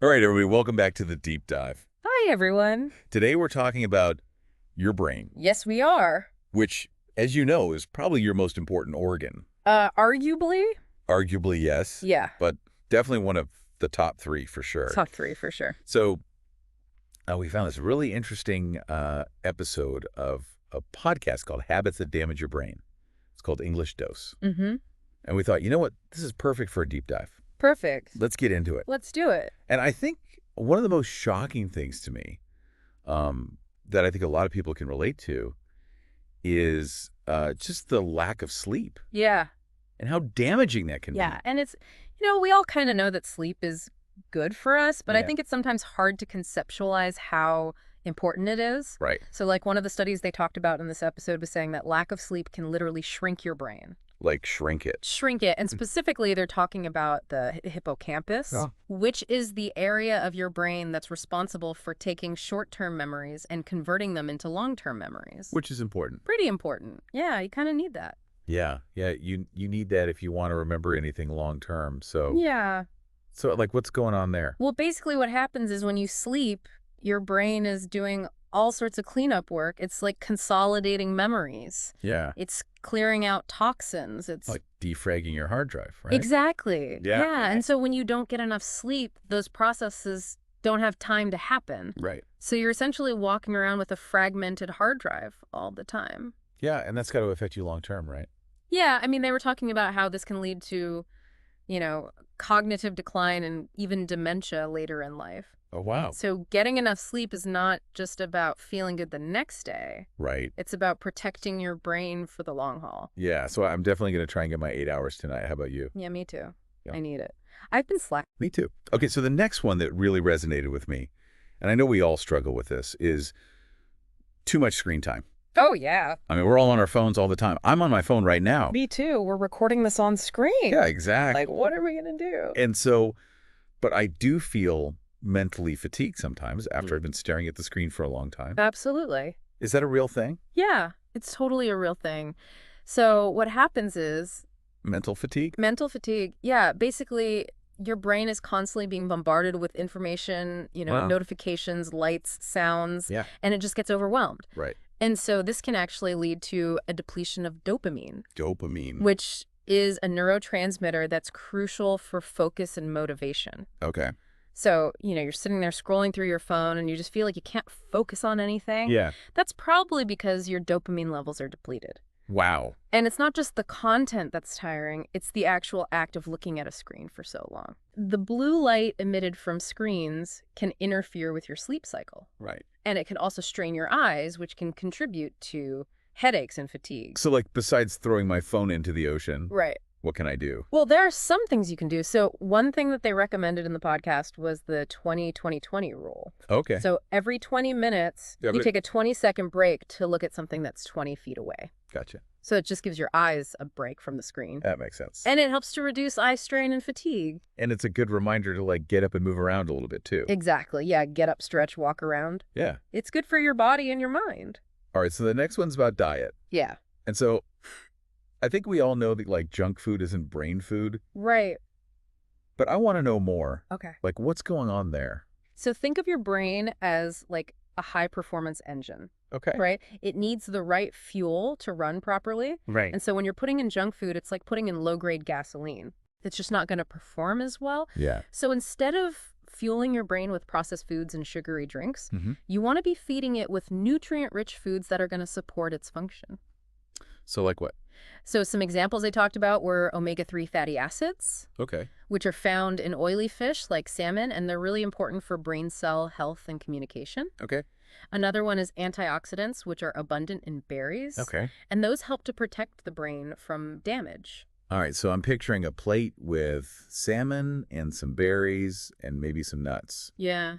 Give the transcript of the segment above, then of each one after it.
All right, everybody, welcome back to the deep dive. Hi, everyone. Today we're talking about your brain, Yes, we are. which, as you know, is probably your most important organ. Arguably? Arguably, yes, Yeah, but definitely one of the top three for sure. top three for sure. So we found this really interesting episode of a podcast called Habits That Damage Your Brain. It's called English Dose. Mm-hmm. And we thought, you know what? This is perfect for a deep dive. Perfect. Let's get into it. Let's do it. And I think one of the most shocking things to me that I think a lot of people can relate to is just the lack of sleep Yeah. and how damaging that can Yeah. be. And it's, we all kind of know that sleep is good for us, but I Yeah. think it's sometimes hard to conceptualize how important it is. Right. So, like, one of the studies they talked about in this episode was saying that lack of sleep can literally shrink your brain. Like shrink it. Shrink it. And specifically, they're talking about the hippocampus, Oh. which is the area of your brain that's responsible for taking short-term memories and converting them into long-term memories. Which is important. Pretty important. Yeah, you kind of need that. Yeah. Yeah. You need that if you want to remember anything long term. So, Yeah. so like what's going on there? Well, basically what happens is when you sleep, your brain is doing all sorts of cleanup work. It's like consolidating memories. Yeah. It's clearing out toxins. It's Like defragging your hard drive, right? Exactly. Yeah. Yeah. And so when you don't get enough sleep, those processes don't have time to happen. Right. So you're essentially walking around with a fragmented hard drive all the time. Yeah. And that's got to affect you long term, right? Yeah. I mean, they were talking about how this can lead to, cognitive decline and even dementia later in life. Oh, wow. So getting enough sleep is not just about feeling good the next day. Right. It's about protecting your brain for the long haul. Yeah. So I'm definitely going to try and get my 8 hours tonight. How about you? Yeah, me too. Yeah. I need it. I've been slacking. Me too. Okay, so the next one that really resonated with me, and I know we all struggle with this, is too much screen time. Oh, yeah. I mean, we're all on our phones all the time. I'm on my phone right now. Me too. We're recording this on screen. Yeah, exactly. Like, what are we going to do? And so, but I do feel mentally fatigued sometimes after I've been staring at the screen for a long time. Absolutely. Is that a real thing? Yeah, it's totally a real thing. So what happens is Mental fatigue? mental fatigue. Yeah, basically your brain is constantly being bombarded with information, Wow. notifications, lights, sounds, Yeah. and it just gets overwhelmed. Right. And so this can actually lead to a depletion of dopamine, Dopamine. which is a neurotransmitter that's crucial for focus and motivation. Okay. So, you're sitting there scrolling through your phone and you just feel like you can't focus on anything. Yeah. That's probably because your dopamine levels are depleted. Wow. And it's not just the content that's tiring, it's the actual act of looking at a screen for so long. The blue light emitted from screens can interfere with your sleep cycle. Right. And it can also strain your eyes, which can contribute to headaches and fatigue. So, like, besides throwing my phone into the ocean, Right. what can I do? Well, there are some things you can do. So one thing that they recommended in the podcast was the 20-20-20 rule. Okay. So every 20 minutes, Yeah, you but- take a 20-second break to look at something that's 20 feet away. Gotcha. So it just gives your eyes a break from the screen. That makes sense. And it helps to reduce eye strain and fatigue. And it's a good reminder to like get up and move around a little bit too. Exactly. Yeah, get up, stretch, walk around. Yeah. It's good for your body and your mind. All right. So the next one's about diet. Yeah. And so I think we all know that like junk food isn't brain food, Right. but I want to know more. Okay. Like what's going on there? So think of your brain as like a high performance engine, Okay. right? It needs the right fuel to run properly. Right. And so when you're putting in junk food, it's like putting in low grade gasoline. It's just not going to perform as well. Yeah. So instead of fueling your brain with processed foods and sugary drinks, Mm-hmm. you want to be feeding it with nutrient rich foods that are going to support its function. So like what? So some examples they talked about were omega-3 fatty acids, Okay. which are found in oily fish like salmon, and they're really important for brain cell health and communication. Okay. Another one is antioxidants, which are abundant in berries. Okay. And those help to protect the brain from damage. All right. So I'm picturing a plate with salmon and some berries and maybe some nuts. Yeah,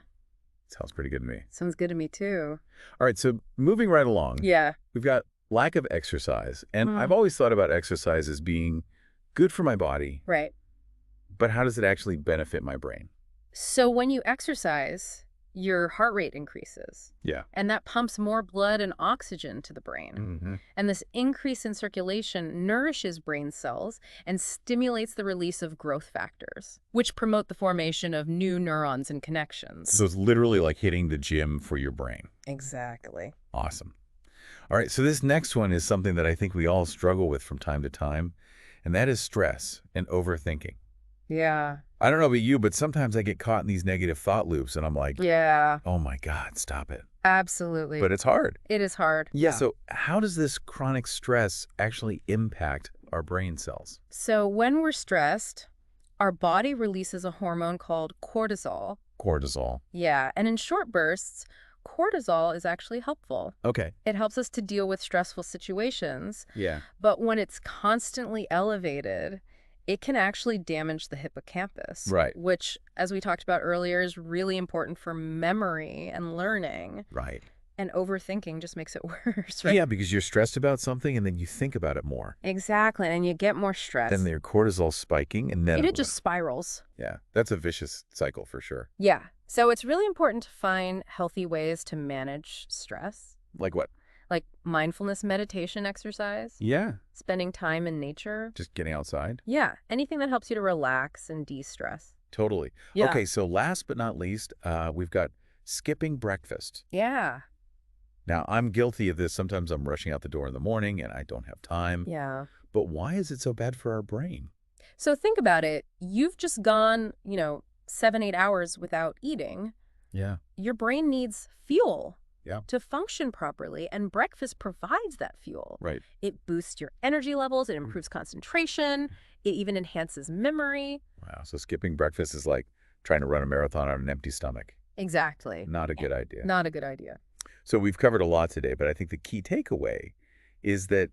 Sounds pretty good to me. sounds good to me too. All right. So moving right along. Yeah. We've got lack of exercise. And Mm. I've always thought about exercise as being good for my body, Right. but how does it actually benefit my brain? So when you exercise, your heart rate increases. Yeah. And that pumps more blood and oxygen to the brain. Mm-hmm. And this increase in circulation nourishes brain cells and stimulates the release of growth factors, which promote the formation of new neurons and connections. So it's literally like hitting the gym for your brain. Exactly. Awesome. All right, so this next one is something that I think we all struggle with from time to time, and that is stress and overthinking. Yeah. I don't know about you, but sometimes I get caught in these negative thought loops, and I'm like, Yeah. oh my God, stop it. Absolutely. But it's hard. It is hard. Yeah, so how does this chronic stress actually impact our brain cells? So when we're stressed, our body releases a hormone called cortisol. Cortisol. Yeah, and in short bursts, cortisol is actually helpful. Okay. It helps us to deal with stressful situations, Yeah. but when it's constantly elevated, it can actually damage the hippocampus. Right. Which, as we talked about earlier, is really important for memory and learning. Right. And overthinking just makes it worse, right? Yeah, because you're stressed about something, and then you think about it more. Exactly, and you get more stress. Then their cortisol spiking, and then It just spirals. Yeah, that's a vicious cycle for sure. Yeah. So it's really important to find healthy ways to manage stress, Like what? like mindfulness meditation exercise, Yeah. spending time in nature. Just getting outside? Yeah, anything that helps you to relax and de-stress. Totally. Yeah. Okay, so last but not least, we've got skipping breakfast. Yeah. Now, I'm guilty of this. Sometimes I'm rushing out the door in the morning and I don't have time. Yeah. But why is it so bad for our brain? So think about it. You've just gone, 7, 8 hours without eating. Yeah. Your brain needs fuel Yeah. to function properly, and breakfast provides that fuel. Right. It boosts your energy levels, it improves concentration, it even enhances memory. Wow. So skipping breakfast is like trying to run a marathon on an empty stomach. Exactly. Not a good idea. Not a good idea. So we've covered a lot today, but I think the key takeaway is that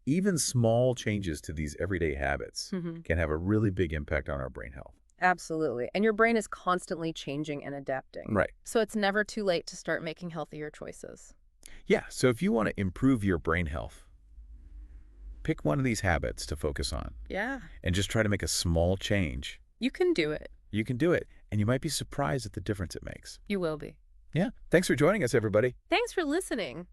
even small changes to these everyday habits can have a really big impact on our brain health. Absolutely. And your brain is constantly changing and adapting. Right. So it's never too late to start making healthier choices. Yeah. So if you want to improve your brain health, pick one of these habits to focus on Yeah. and just try to make a small change. You can do it. You can do it, and you might be surprised at the difference it makes. You will be. Yeah. Thanks for joining us, everybody. Thanks for listening.